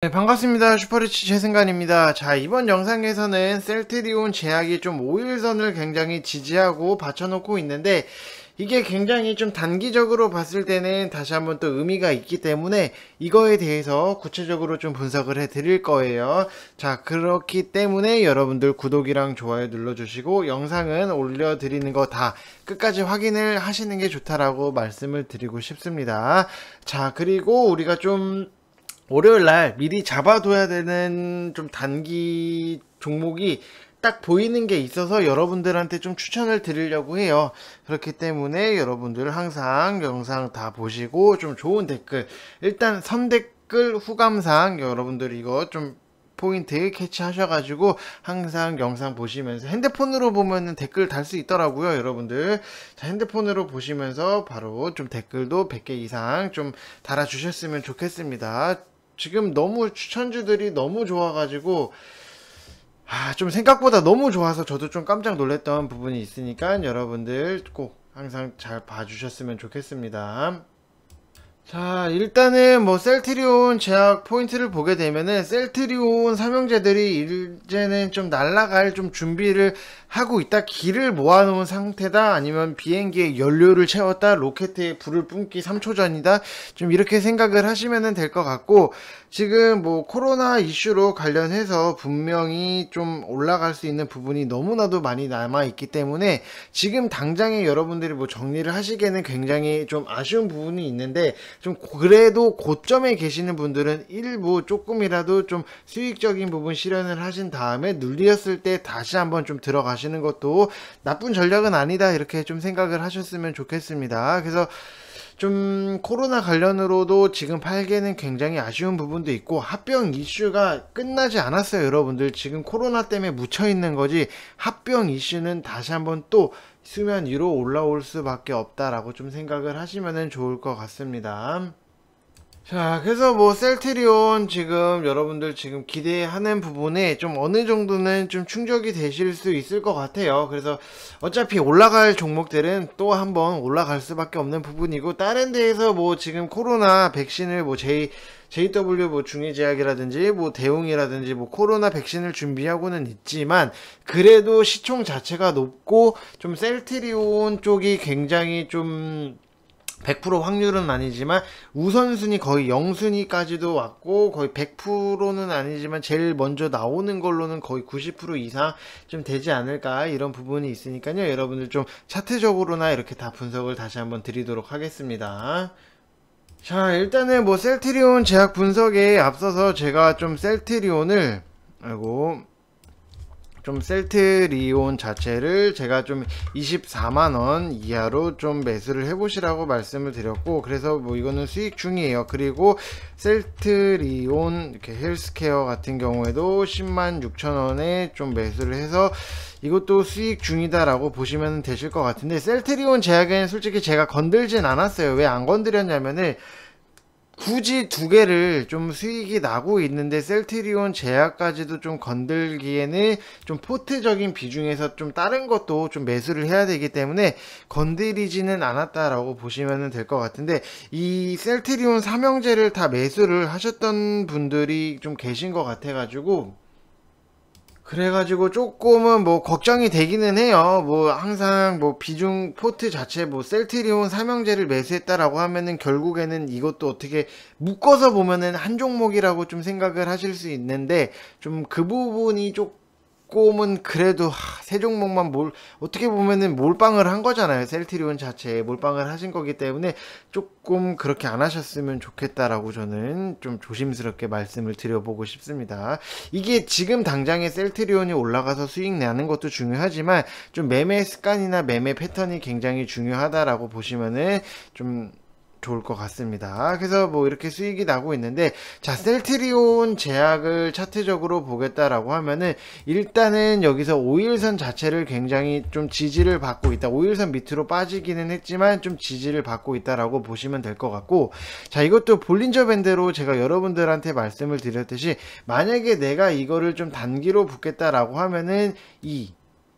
네, 반갑습니다. 슈퍼리치 최승관입니다. 자, 이번 영상에서는 셀트리온 제약이 좀 5일선을 굉장히 지지하고 받쳐놓고 있는데, 이게 굉장히 좀 단기적으로 봤을 때는 다시 한번 또 의미가 있기 때문에 이거에 대해서 구체적으로 좀 분석을 해 드릴 거예요. 자, 그렇기 때문에 여러분들 구독이랑 좋아요 눌러주시고 영상은 올려드리는 거 다 끝까지 확인을 하시는 게 좋다라고 말씀을 드리고 싶습니다. 자, 그리고 우리가 좀 월요일날 미리 잡아둬야 되는 좀 단기 종목이 딱 보이는 게 있어서 여러분들한테 좀 추천을 드리려고 해요. 그렇기 때문에 여러분들 항상 영상 다 보시고 좀 좋은 댓글, 일단 선댓글 후감상 여러분들 이거 좀 포인트 캐치하셔가지고 항상 영상 보시면서 핸드폰으로 보면은 댓글 달 수 있더라고요, 여러분들. 자, 핸드폰으로 보시면서 바로 좀 댓글도 100개 이상 좀 달아주셨으면 좋겠습니다. 지금 너무 추천주들이 너무 좋아가지고 좀 생각보다 너무 좋아서 저도 좀 깜짝 놀랐던 부분이 있으니까 여러분들 꼭 항상 잘 봐주셨으면 좋겠습니다. 자, 일단은 뭐 셀트리온 제약 포인트를 보게 되면은 셀트리온 삼형제들이 이제는 좀 날아갈 좀 준비를 하고 있다, 길을 모아놓은 상태다, 아니면 비행기에 연료를 채웠다, 로켓에 불을 뿜기 3초 전이다, 좀 이렇게 생각을 하시면 될 것 같고, 지금 뭐 코로나 이슈로 관련해서 분명히 좀 올라갈 수 있는 부분이 너무나도 많이 남아 있기 때문에 지금 당장에 여러분들이 뭐 정리를 하시기에는 굉장히 좀 아쉬운 부분이 있는데, 좀 그래도 고점에 계시는 분들은 일부 조금이라도 좀 수익적인 부분 실현을 하신 다음에 눌렸을 때 다시 한번 좀 들어가시는 것도 나쁜 전략은 아니다, 이렇게 좀 생각을 하셨으면 좋겠습니다. 그래서 좀 코로나 관련으로도 지금 팔기에는 굉장히 아쉬운 부분도 있고, 합병 이슈가 끝나지 않았어요. 여러분들 지금 코로나 때문에 묻혀 있는 거지, 합병 이슈는 다시 한번 또 수면 위로 올라올 수밖에 없다라고 좀 생각을 하시면 좋을 것 같습니다. 자, 그래서 뭐 셀트리온 지금 여러분들 지금 기대하는 부분에 좀 어느 정도는 좀 충족이 되실 수 있을 것 같아요. 그래서 어차피 올라갈 종목들은 또 한번 올라갈 수밖에 없는 부분이고, 다른 데에서 뭐 지금 코로나 백신을 뭐 JW 뭐 중의제약이라든지 뭐 대웅이라든지 뭐 코로나 백신을 준비하고는 있지만, 그래도 시총 자체가 높고 좀 셀트리온 쪽이 굉장히 좀 100% 확률은 아니지만 우선순위 거의 0순위까지도 왔고, 거의 100%는 아니지만 제일 먼저 나오는 걸로는 거의 90% 이상 좀 되지 않을까, 이런 부분이 있으니까요. 여러분들 좀 차트적으로나 이렇게 다 분석을 다시 한번 드리도록 하겠습니다. 자, 일단은 뭐 셀트리온 제약 분석에 앞서서 제가 좀 셀트리온을, 좀 셀트리온 자체를 제가 좀 24만원 이하로 좀 매수를 해보시라고 말씀을 드렸고, 그래서 뭐 이거는 수익 중이에요. 그리고 셀트리온 이렇게 헬스케어 같은 경우에도 10만 6천원에 좀 매수를 해서 이것도 수익 중이다 라고 보시면 되실 것 같은데, 셀트리온 제약은 솔직히 제가 건들진 않았어요. 왜 안 건드렸냐면은 굳이 두 개를 좀 수익이 나고 있는데 셀트리온 제약까지도 좀 건들기에는 좀 포트적인 비중에서 좀 다른 것도 좀 매수를 해야 되기 때문에 건드리지는 않았다라고 보시면 될 것 같은데, 이 셀트리온 삼형제를 다 매수를 하셨던 분들이 좀 계신 것 같아가지고, 그래가지고 조금은 뭐 걱정이 되기는 해요. 뭐 항상 뭐 비중 포트 자체 뭐 셀트리온 삼형제를 매수했다라고 하면은 결국에는 이것도 어떻게 묶어서 보면은 한 종목이라고 좀 생각을 하실 수 있는데, 좀 그 부분이 조금은 그래도 세 종목만 어떻게 보면은 몰빵을 한 거잖아요. 셀트리온 자체에 몰빵을 하신 거기 때문에 조금 그렇게 안 하셨으면 좋겠다라고 저는 좀 조심스럽게 말씀을 드려보고 싶습니다. 이게 지금 당장에 셀트리온이 올라가서 수익 내는 것도 중요하지만 좀 매매 습관이나 매매 패턴이 굉장히 중요하다라고 보시면은 좀 좋을 것 같습니다. 그래서 뭐 이렇게 수익이 나고 있는데, 자, 셀트리온 제약을 차트적으로 보겠다라고 하면은 일단은 여기서 5일선 자체를 굉장히 좀 지지를 받고 있다. 5일선 밑으로 빠지기는 했지만 좀 지지를 받고 있다라고 보시면 될 것 같고, 자, 이것도 볼린저 밴드로 제가 여러분들한테 말씀을 드렸듯이 만약에 내가 이거를 좀 단기로 붙겠다라고 하면은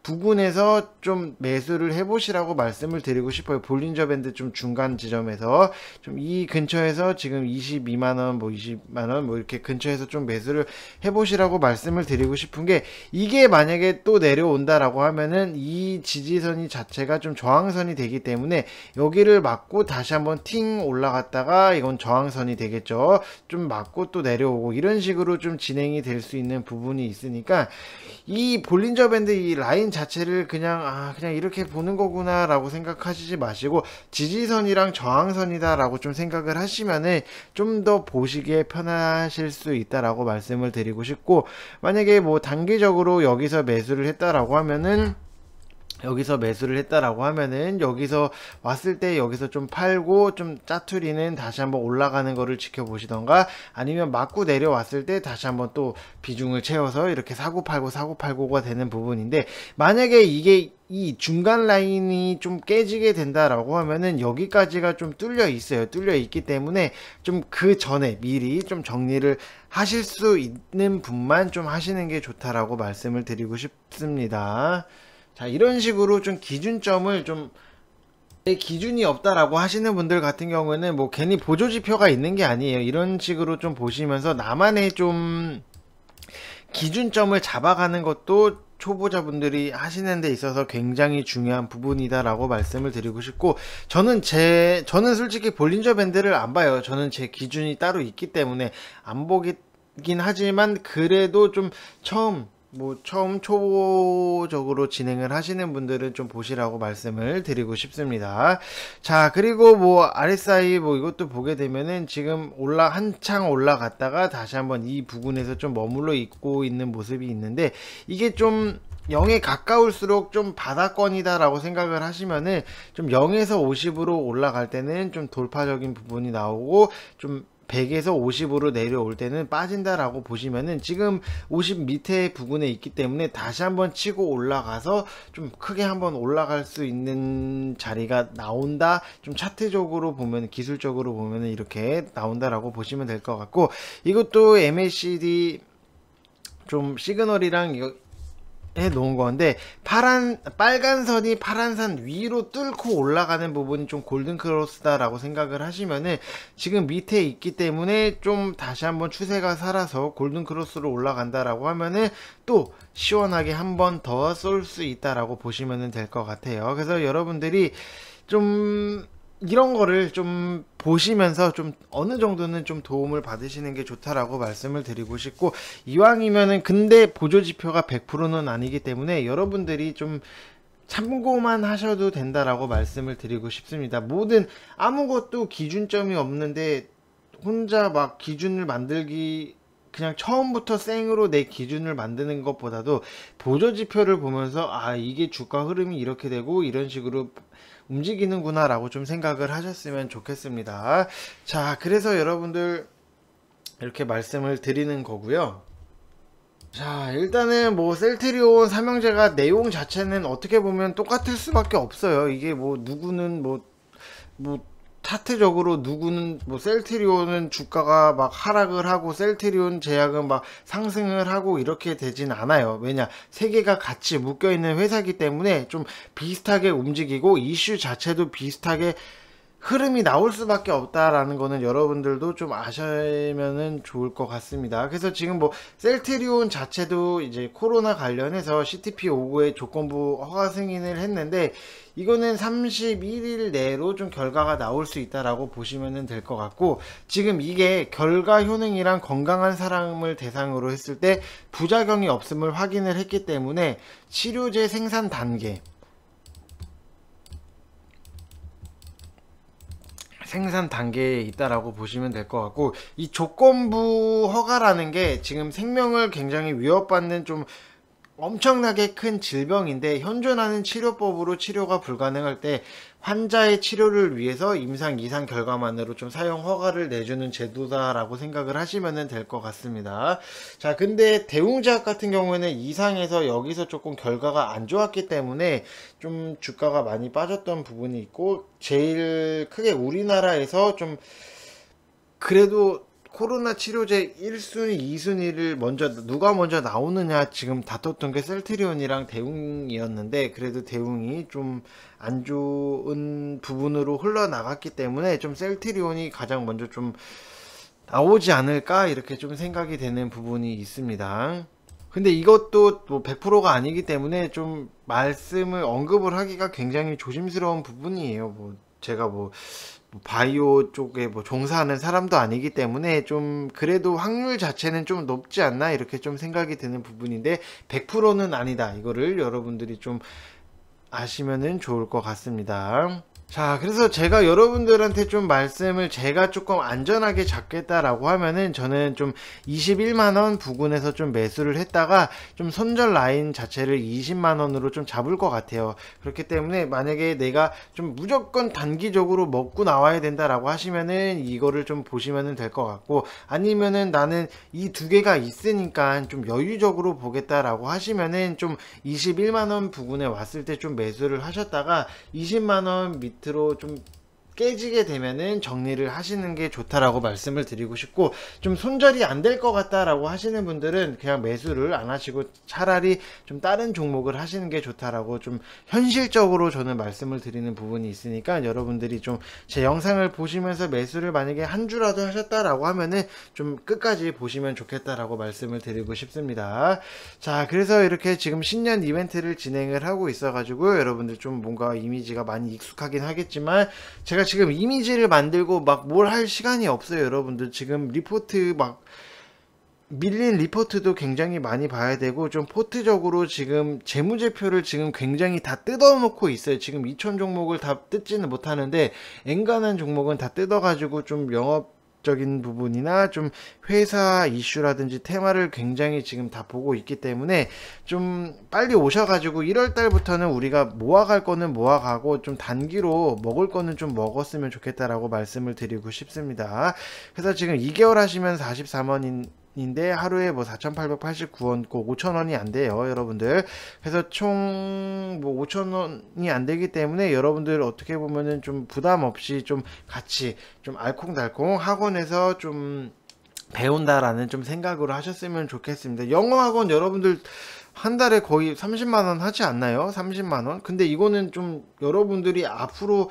부근에서 좀 매수를 해보시라고 말씀을 드리고 싶어요. 볼린저 밴드 좀 중간 지점에서 좀 이 근처에서 지금 22만원 뭐 20만원 뭐 이렇게 근처에서 좀 매수를 해보시라고 말씀을 드리고 싶은 게, 이게 만약에 또 내려온다라고 하면은 이 지지선이 자체가 좀 저항선이 되기 때문에 여기를 맞고 다시 한번 팅 올라갔다가 이건 저항선이 되겠죠. 좀 맞고 또 내려오고 이런 식으로 좀 진행이 될 수 있는 부분이 있으니까, 이 볼린저 밴드 이 라인 자체를 그냥 이렇게 보는 거구나 라고 생각하시지 마시고, 지지선이랑 저항선이다 라고 좀 생각을 하시면은 좀 더 보시기에 편하실 수 있다라고 말씀을 드리고 싶고, 만약에 뭐 단기적으로 여기서 매수를 했다라고 하면은 여기서 왔을 때 여기서 좀 팔고 좀 짜투리는 다시 한번 올라가는 거를 지켜보시던가, 아니면 맞고 내려왔을 때 다시 한번 또 비중을 채워서 이렇게 사고 팔고가 되는 부분인데, 만약에 이게 이 중간 라인이 좀 깨지게 된다라고 하면은 여기까지가 좀 뚫려 있기 때문에 좀 그 전에 미리 좀 정리를 하실 수 있는 분만 좀 하시는 게 좋다라고 말씀을 드리고 싶습니다. 자, 이런 식으로 좀 기준점을 좀, 내 기준이 없다라고 하시는 분들 같은 경우에는 뭐 괜히 보조지표가 있는 게 아니에요. 이런 식으로 좀 보시면서 나만의 좀 기준점을 잡아가는 것도 초보자분들이 하시는 데 있어서 굉장히 중요한 부분이다라고 말씀을 드리고 싶고, 저는 솔직히 볼린저 밴드를 안 봐요. 저는 제 기준이 따로 있기 때문에 안 보긴 하지만, 그래도 좀 처음 초보적으로 진행을 하시는 분들은 좀 보시라고 말씀을 드리고 싶습니다. 자, 그리고 뭐 RSI 뭐 이것도 보게 되면은 지금 한창 올라갔다가 다시 한번 이 부근에서 좀 머물러 있고 있는 모습이 있는데, 이게 좀 0에 가까울수록 좀 바닥권이다 라고 생각을 하시면은, 좀 0에서 50으로 올라갈 때는 좀 돌파적인 부분이 나오고, 좀 100에서 50으로 내려올 때는 빠진다라고 보시면은, 지금 50 밑에 부근에 있기 때문에 다시 한번 치고 올라가서 좀 크게 한번 올라갈 수 있는 자리가 나온다. 좀 차트적으로 보면, 기술적으로 보면 이렇게 나온다라고 보시면 될 것 같고, 이것도 MACD 좀 시그널이랑 이거 해 놓은 건데, 빨간 선이 파란 선 위로 뚫고 올라가는 부분이 좀 골든 크로스다 라고 생각을 하시면은, 지금 밑에 있기 때문에 좀 다시 한번 추세가 살아서 골든 크로스로 올라간다 라고 하면은 또 시원하게 한 번 더 쏠 수 있다 라고 보시면 될 것 같아요. 그래서 여러분들이 좀 이런 거를 좀 보시면서 좀 어느 정도는 좀 도움을 받으시는 게 좋다라고 말씀을 드리고 싶고, 이왕이면은, 근데 보조지표가 100%는 아니기 때문에 여러분들이 좀 참고만 하셔도 된다라고 말씀을 드리고 싶습니다. 아무것도 기준점이 없는데 혼자 막 기준을 만들기, 그냥 처음부터 생으로 내 기준을 만드는 것보다도 보조지표를 보면서 이게 주가 흐름이 이렇게 되고 이런 식으로 움직이는구나 라고 좀 생각을 하셨으면 좋겠습니다. 자, 그래서 여러분들 이렇게 말씀을 드리는 거고요. 자, 일단은 뭐 셀트리온 삼형제가 내용 자체는 어떻게 보면 똑같을 수밖에 없어요. 이게 뭐 누구는 뭐 차트적으로 누구는 뭐 셀트리온은 주가가 막 하락을 하고 셀트리온 제약은 막 상승을 하고 이렇게 되진 않아요. 왜냐, 세 개가 같이 묶여 있는 회사이기 때문에 좀 비슷하게 움직이고 이슈 자체도 비슷하게 흐름이 나올 수밖에 없다라는 거는 여러분들도 좀 아시면은 좋을 것 같습니다. 그래서 지금 뭐 셀트리온 자체도 이제 코로나 관련해서 CTP59의 조건부 허가 승인을 했는데, 이거는 31일 내로 좀 결과가 나올 수 있다라고 보시면 될 것 같고, 지금 이게 결과 효능이랑 건강한 사람을 대상으로 했을 때 부작용이 없음을 확인을 했기 때문에 치료제 생산 단계에 있다라고 보시면 될 것 같고, 이 조건부 허가라는 게 지금 생명을 굉장히 위협받는 좀 엄청나게 큰 질병인데, 현존하는 치료법으로 치료가 불가능할 때 환자의 치료를 위해서 임상 이상 결과만으로 좀 사용 허가를 내주는 제도다라고 생각을 하시면 될 것 같습니다. 자, 근데 대웅제약 같은 경우에는 이상에서 여기서 조금 결과가 안 좋았기 때문에 좀 주가가 많이 빠졌던 부분이 있고, 제일 크게 우리나라에서 좀 그래도 코로나 치료제 1순위, 2순위를 누가 먼저 나오느냐 지금 다퉜던 게 셀트리온이랑 대웅이었는데, 그래도 대웅이 좀 안 좋은 부분으로 흘러나갔기 때문에 좀 셀트리온이 가장 먼저 좀 나오지 않을까 이렇게 좀 생각이 되는 부분이 있습니다. 근데 이것도 뭐 100%가 아니기 때문에 좀 말씀을 언급을 하기가 굉장히 조심스러운 부분이에요. 뭐 제가 뭐 바이오 쪽에 뭐 종사하는 사람도 아니기 때문에 좀 그래도 확률 자체는 좀 높지 않나 이렇게 좀 생각이 드는 부분인데, 100%는 아니다, 이거를 여러분들이 좀 아시면은 좋을 것 같습니다. 자, 그래서 제가 여러분들한테 좀 말씀을, 제가 조금 안전하게 잡겠다라고 하면은 저는 좀 21만원 부근에서 좀 매수를 했다가 좀 손절 라인 자체를 20만원으로 좀 잡을 것 같아요. 그렇기 때문에 만약에 내가 좀 무조건 단기적으로 먹고 나와야 된다라고 하시면은 이거를 좀 보시면은 될 것 같고, 아니면은 나는 이 두 개가 있으니까 좀 여유적으로 보겠다라고 하시면은 좀 21만원 부근에 왔을 때 좀 매수를 하셨다가 20만원 밑으로 좀 깨지게 되면은 정리를 하시는 게 좋다라고 말씀을 드리고 싶고, 좀 손절이 안 될 것 같다라고 하시는 분들은 그냥 매수를 안 하시고 차라리 좀 다른 종목을 하시는 게 좋다라고 좀 현실적으로 저는 말씀을 드리는 부분이 있으니까, 여러분들이 좀 제 영상을 보시면서 매수를 만약에 한 주라도 하셨다라고 하면은 좀 끝까지 보시면 좋겠다라고 말씀을 드리고 싶습니다. 자, 그래서 이렇게 지금 신년 이벤트를 진행을 하고 있어 가지고 여러분들 좀 뭔가 이미지가 많이 익숙하긴 하겠지만, 제가 지금 이미지를 만들고 막 뭘 할 시간이 없어요. 여러분들 지금 리포트 막 밀린 리포트도 굉장히 많이 봐야 되고, 좀 포트적으로 지금 재무제표를 지금 굉장히 다 뜯어놓고 있어요. 지금 2000 종목을 다 뜯지는 못하는데 엔간한 종목은 다 뜯어가지고 좀 영업적인 부분이나 좀 회사 이슈라든지 테마를 굉장히 지금 다 보고 있기 때문에 좀 빨리 오셔가지고 1월달부터는 우리가 모아갈 거는 모아가고 좀 단기로 먹을 거는 좀 먹었으면 좋겠다라고 말씀을 드리고 싶습니다. 그래서 지금 2개월 하시면 44만원 인데 하루에 뭐 4,889원 꼭 5,000원이 안 돼요, 여러분들. 그래서 총 뭐 5,000원이 안 되기 때문에 여러분들 어떻게 보면은 좀 부담 없이 좀 같이 좀 알콩달콩 학원에서 좀 배운다라는 좀 생각으로 하셨으면 좋겠습니다. 영어 학원 여러분들 한 달에 거의 30만원 하지 않나요? 30만원? 근데 이거는 좀 여러분들이 앞으로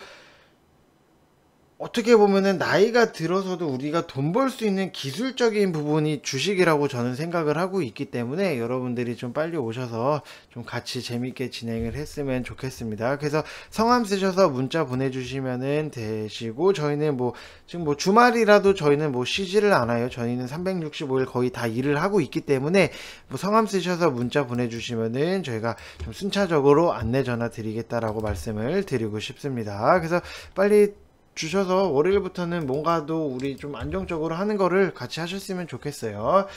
어떻게 보면은 나이가 들어서도 우리가 돈 벌 수 있는 기술적인 부분이 주식이라고 저는 생각을 하고 있기 때문에 여러분들이 좀 빨리 오셔서 좀 같이 재밌게 진행을 했으면 좋겠습니다. 그래서 성함 쓰셔서 문자 보내주시면은 되시고, 저희는 뭐 지금 뭐 주말이라도 저희는 뭐 쉬지를 않아요. 저희는 365일 거의 다 일을 하고 있기 때문에 뭐 성함 쓰셔서 문자 보내주시면은 저희가 좀 순차적으로 안내 전화 드리겠다라고 말씀을 드리고 싶습니다. 그래서 빨리 주셔서 월요일부터는 뭔가도 우리 좀 안정적으로 하는 거를 같이 하셨으면 좋겠어요.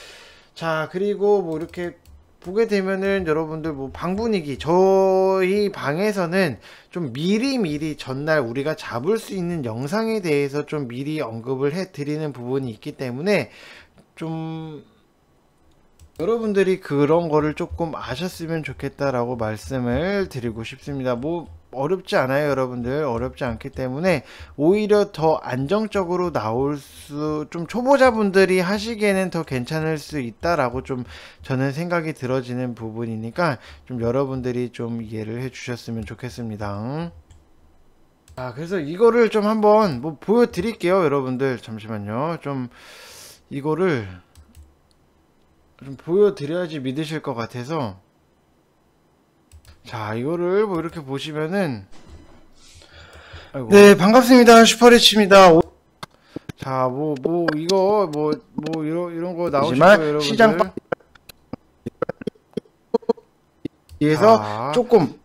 자, 그리고 뭐 이렇게 보게 되면은 여러분들 뭐 방 분위기, 저희 방에서는 좀 미리 전날 우리가 잡을 수 있는 영상에 대해서 좀 미리 언급을 해 드리는 부분이 있기 때문에 좀 여러분들이 그런 거를 조금 아셨으면 좋겠다라고 말씀을 드리고 싶습니다. 뭐 어렵지 않아요, 여러분들. 어렵지 않기 때문에 오히려 더 안정적으로 나올 수, 좀 초보자분들이 하시기에는 더 괜찮을 수 있다라고 좀 저는 생각이 들어지는 부분이니까 좀 여러분들이 좀 이해를 해 주셨으면 좋겠습니다. 아, 그래서 이거를 좀 한번 뭐 보여드릴게요, 여러분들. 잠시만요. 좀 이거를 좀 보여드려야지 믿으실 것 같아서. 자, 이거를 뭐 이렇게 보시면은, 아이고. 네, 반갑습니다. 슈퍼리치입니다. 자, 이거 이런 거 나오시고요, 여러분들. 시장 에서 조금,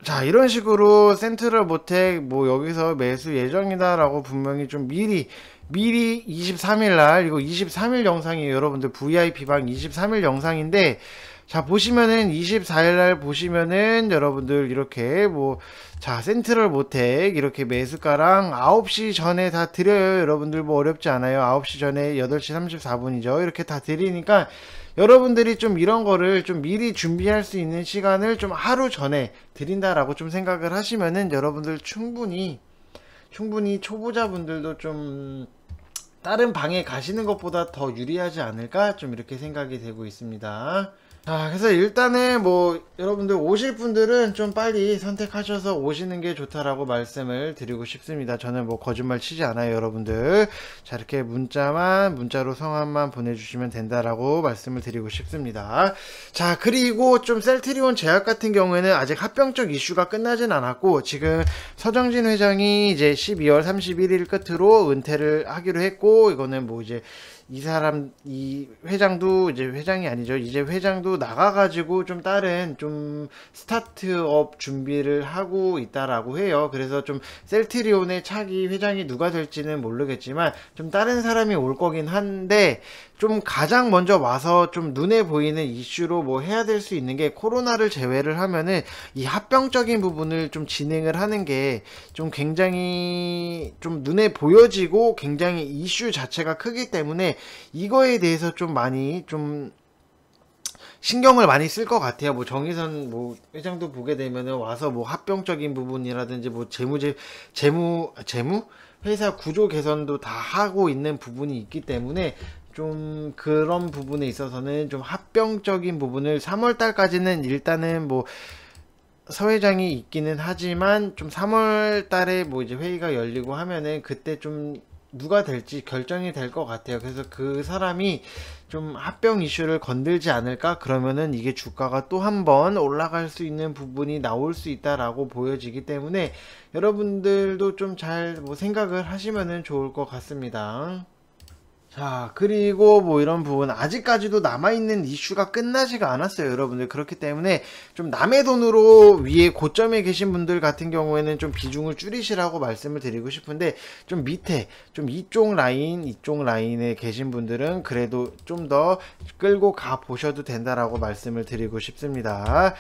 자, 이런 식으로 센트럴 모텍 뭐 여기서 매수 예정이다라고 분명히 좀 미리 23일날, 이거 23일 영상이에요, 여러분들. VIP방 23일 영상인데, 자, 보시면은 24일날 보시면은 여러분들 이렇게 뭐, 자, 센트럴 모텍 이렇게 매수가랑 9시 전에 다 드려요, 여러분들. 뭐 어렵지 않아요. 9시 전에 8시 34분이죠 이렇게 다 드리니까 여러분들이 좀 이런 거를 좀 미리 준비할 수 있는 시간을 좀 하루 전에 드린다라고 좀 생각을 하시면은 여러분들 충분히 초보자분들도 좀 다른 방에 가시는 것보다 더 유리하지 않을까 좀 이렇게 생각이 되고 있습니다. 자, 그래서 일단은 뭐 여러분들 오실 분들은 좀 빨리 선택하셔서 오시는 게 좋다라고 말씀을 드리고 싶습니다. 저는 뭐 거짓말 치지 않아요, 여러분들. 자, 이렇게 문자로 성함만 보내주시면 된다라고 말씀을 드리고 싶습니다. 자, 그리고 좀 셀트리온 제약 같은 경우에는 아직 합병적 이슈가 끝나진 않았고, 지금 서정진 회장이 이제 12월 31일 끝으로 은퇴를 하기로 했고, 이거는 뭐 이제 이 회장도 이제 회장이 아니죠. 이제 회장도 나가가지고 좀 다른 좀 스타트업 준비를 하고 있다라고 해요. 그래서 좀 셀트리온의 차기 회장이 누가 될지는 모르겠지만 좀 다른 사람이 올 거긴 한데, 좀 가장 먼저 와서 좀 눈에 보이는 이슈로 뭐 해야 될 수 있는 게 코로나를 제외를 하면은 이 합병적인 부분을 좀 진행을 하는 게 좀 굉장히 좀 눈에 보여지고 굉장히 이슈 자체가 크기 때문에 이거에 대해서 좀 많이 좀 신경을 많이 쓸 것 같아요. 뭐 정의선 뭐 회장도 보게 되면은 와서 뭐 합병적인 부분이라든지 뭐 재무 회사 구조 개선도 다 하고 있는 부분이 있기 때문에 좀 그런 부분에 있어서는 좀 합병적인 부분을 3월 달까지는 일단은 뭐 서 회장이 있기는 하지만 좀 3월 달에 뭐 이제 회의가 열리고 하면은 그때 좀 누가 될지 결정이 될 것 같아요. 그래서 그 사람이 좀 합병 이슈를 건들지 않을까? 그러면은 이게 주가가 또 한 번 올라갈 수 있는 부분이 나올 수 있다라고 보여지기 때문에 여러분들도 좀 잘 뭐 생각을 하시면은 좋을 것 같습니다. 자, 그리고 뭐 이런 부분 아직까지도 남아있는 이슈가 끝나지가 않았어요, 여러분들. 그렇기 때문에 좀 남의 돈으로 위에 고점에 계신 분들 같은 경우에는 좀 비중을 줄이시라고 말씀을 드리고 싶은데, 좀 밑에 좀 이쪽 라인에 계신 분들은 그래도 좀 더 끌고 가 보셔도 된다라고 말씀을 드리고 싶습니다.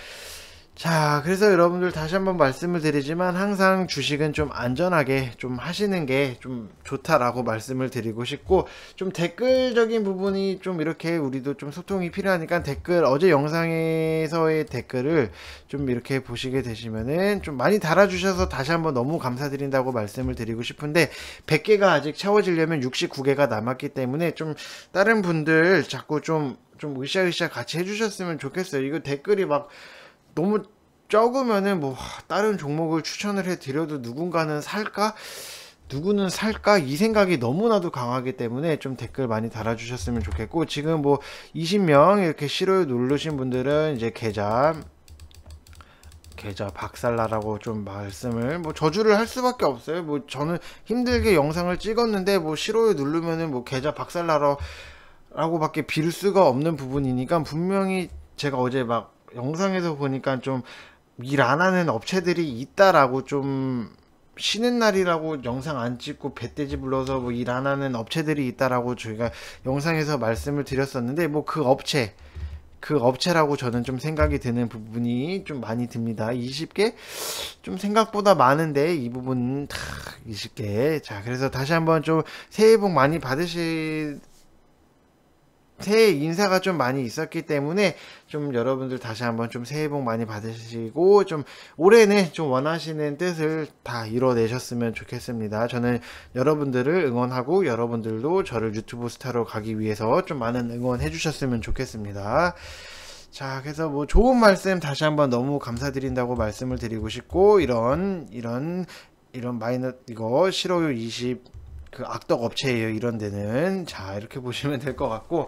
자, 그래서 여러분들 다시 한번 말씀을 드리지만 항상 주식은 좀 안전하게 좀 하시는 게 좀 좋다라고 말씀을 드리고 싶고, 좀 댓글적인 부분이 좀 이렇게 우리도 좀 소통이 필요하니까 댓글, 어제 영상에서의 댓글을 좀 이렇게 보시게 되시면은 좀 많이 달아주셔서 다시 한번 너무 감사드린다고 말씀을 드리고 싶은데, 100개가 아직 채워지려면 69개가 남았기 때문에 좀 다른 분들 자꾸 좀 으쌰으쌰 같이 해주셨으면 좋겠어요. 이거 댓글이 막 너무 적으면은 뭐 다른 종목을 추천을 해 드려도 누군가는 살까? 누구는 살까? 이 생각이 너무나도 강하기 때문에 좀 댓글 많이 달아주셨으면 좋겠고, 지금 뭐 20명 이렇게 싫어요 누르신 분들은 이제 계좌 박살나라고 좀 말씀을 뭐 저주를 할 수밖에 없어요. 뭐 저는 힘들게 영상을 찍었는데 뭐 싫어요 누르면은 뭐 계좌 박살나라고 밖에 빌 수가 없는 부분이니까, 분명히 제가 어제 막 영상에서 보니까 좀 일 안 하는 업체들이 있다라고, 좀 쉬는 날이라고 영상 안 찍고 배떼지 불러서 뭐 일 안 하는 업체들이 있다라고 저희가 영상에서 말씀을 드렸었는데, 뭐 그 업체라고 저는 좀 생각이 드는 부분이 좀 많이 듭니다. 20개? 좀 생각보다 많은데 이 부분 20개. 자, 그래서 다시 한번 좀 새해 복 많이 새해 인사가 좀 많이 있었기 때문에 좀 여러분들 다시 한번 좀 새해 복 많이 받으시고, 좀 올해는 좀 원하시는 뜻을 다 이뤄내셨으면 좋겠습니다. 저는 여러분들을 응원하고 여러분들도 저를 유튜브 스타로 가기 위해서 좀 많은 응원해 주셨으면 좋겠습니다. 자, 그래서 뭐 좋은 말씀 다시 한번 너무 감사드린다고 말씀을 드리고 싶고, 이런 이거 싫어요 20 그 악덕 업체예요, 이런 데는. 자, 이렇게 보시면 될 것 같고,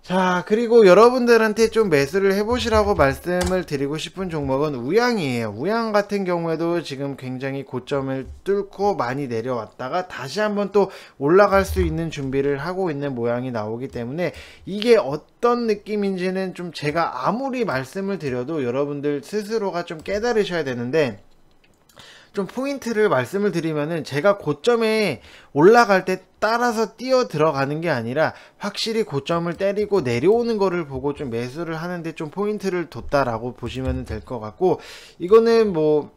자, 그리고 여러분들한테 좀 매수를 해보시라고 말씀을 드리고 싶은 종목은 우양이에요. 우양 같은 경우에도 지금 굉장히 고점을 뚫고 많이 내려왔다가 다시 한번 또 올라갈 수 있는 준비를 하고 있는 모양이 나오기 때문에, 이게 어떤 느낌인지는 좀 제가 아무리 말씀을 드려도 여러분들 스스로가 좀 깨달으셔야 되는데, 좀 포인트를 말씀을 드리면은, 제가 고점에 올라갈 때 따라서 뛰어 들어가는 게 아니라 확실히 고점을 때리고 내려오는 거를 보고 좀 매수를 하는데 좀 포인트를 뒀다라고 보시면 될 것 같고, 이거는 뭐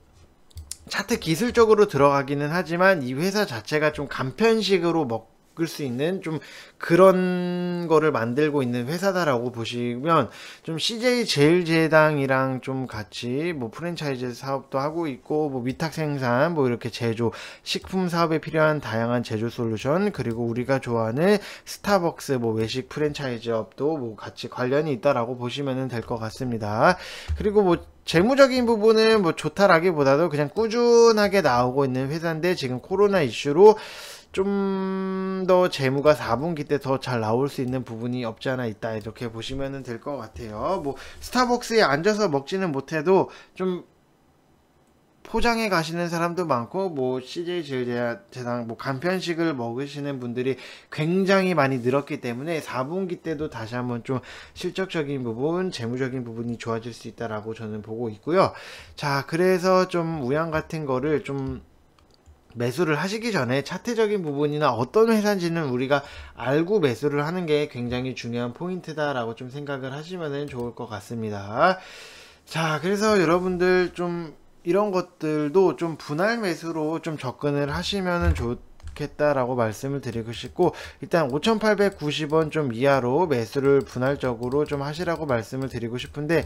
차트 기술적으로 들어가기는 하지만 이 회사 자체가 좀 간편식으로 먹을 수 있는 좀 그런 거를 만들고 있는 회사다라고 보시면, 좀 CJ 제일제당이랑 좀 같이 뭐 프랜차이즈 사업도 하고 있고, 뭐 위탁 생산, 뭐 이렇게 제조, 식품 사업에 필요한 다양한 제조 솔루션, 그리고 우리가 좋아하는 스타벅스 뭐 외식 프랜차이즈업도 뭐 같이 관련이 있다라고 보시면 될 것 같습니다. 그리고 뭐 재무적인 부분은 뭐 좋다라기보다도 그냥 꾸준하게 나오고 있는 회사인데, 지금 코로나 이슈로 좀 더 재무가 4분기 때 더 잘 나올 수 있는 부분이 없지 않아 있다, 이렇게 보시면 될 것 같아요. 뭐 스타벅스에 앉아서 먹지는 못해도 좀 포장해 가시는 사람도 많고, 뭐 CJ 제일제당 뭐 간편식을 먹으시는 분들이 굉장히 많이 늘었기 때문에 4분기 때도 다시 한번 좀 실적적인 부분, 재무적인 부분이 좋아질 수 있다라고 저는 보고 있고요. 자, 그래서 좀 우양 같은 거를 좀 매수를 하시기 전에 차트적인 부분이나 어떤 회사인지는 우리가 알고 매수를 하는 게 굉장히 중요한 포인트다라고 좀 생각을 하시면 좋을 것 같습니다. 자, 그래서 여러분들 좀 이런 것들도 좀 분할 매수로 좀 접근을 하시면 좋겠다라고 말씀을 드리고 싶고, 일단 5,890원 좀 이하로 매수를 분할적으로 좀 하시라고 말씀을 드리고 싶은데,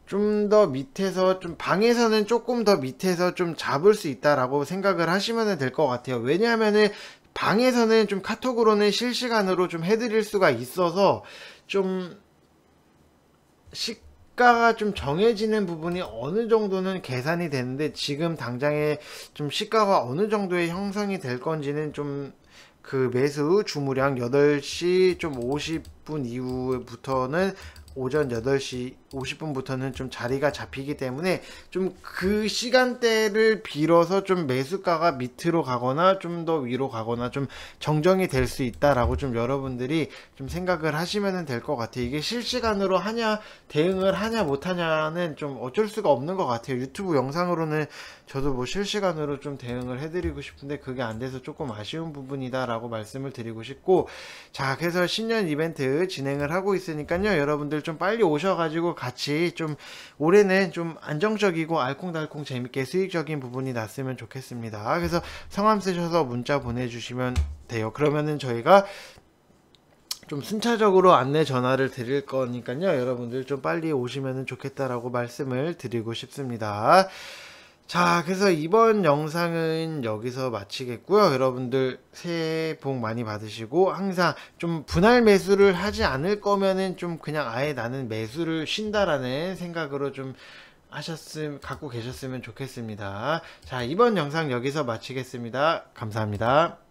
좀 더 밑에서 좀 방에서는 조금 더 밑에서 좀 잡을 수 있다라고 생각을 하시면 될 것 같아요. 왜냐하면은 방에서는 좀 카톡으로는 실시간으로 좀 해드릴 수가 있어서 좀 시가가 좀 정해지는 부분이 어느 정도는 계산이 되는데, 지금 당장에 좀 시가가 어느 정도의 형성이 될 건지는 좀 그 매수 주무량 8시 좀 50분 이후부터는, 오전 8시 50분부터는 좀 자리가 잡히기 때문에 좀 그 시간대를 빌어서 좀 매수가가 밑으로 가거나 좀 더 위로 가거나 좀 정정이 될 수 있다라고 좀 여러분들이 좀 생각을 하시면 될 것 같아요. 이게 실시간으로 하냐, 대응을 하냐 못하냐는 좀 어쩔 수가 없는 것 같아요. 유튜브 영상으로는 저도 뭐 실시간으로 좀 대응을 해드리고 싶은데 그게 안 돼서 조금 아쉬운 부분이다라고 말씀을 드리고 싶고, 자, 그래서 신년 이벤트 진행을 하고 있으니까요, 여러분들 좀 빨리 오셔가지고 같이 좀 올해는 좀 안정적이고 알콩달콩 재밌게 수익적인 부분이 났으면 좋겠습니다. 그래서 성함 쓰셔서 문자 보내주시면 돼요. 그러면은 저희가 좀 순차적으로 안내 전화를 드릴 거니까요, 여러분들 좀 빨리 오시면 좋겠다라고 말씀을 드리고 싶습니다. 자, 그래서 이번 영상은 여기서 마치겠고요. 여러분들 새해 복 많이 받으시고, 항상 좀 분할 매수를 하지 않을 거면은 좀 그냥 아예 나는 매수를 쉰다라는 생각으로 좀 갖고 계셨으면 좋겠습니다. 자, 이번 영상 여기서 마치겠습니다. 감사합니다.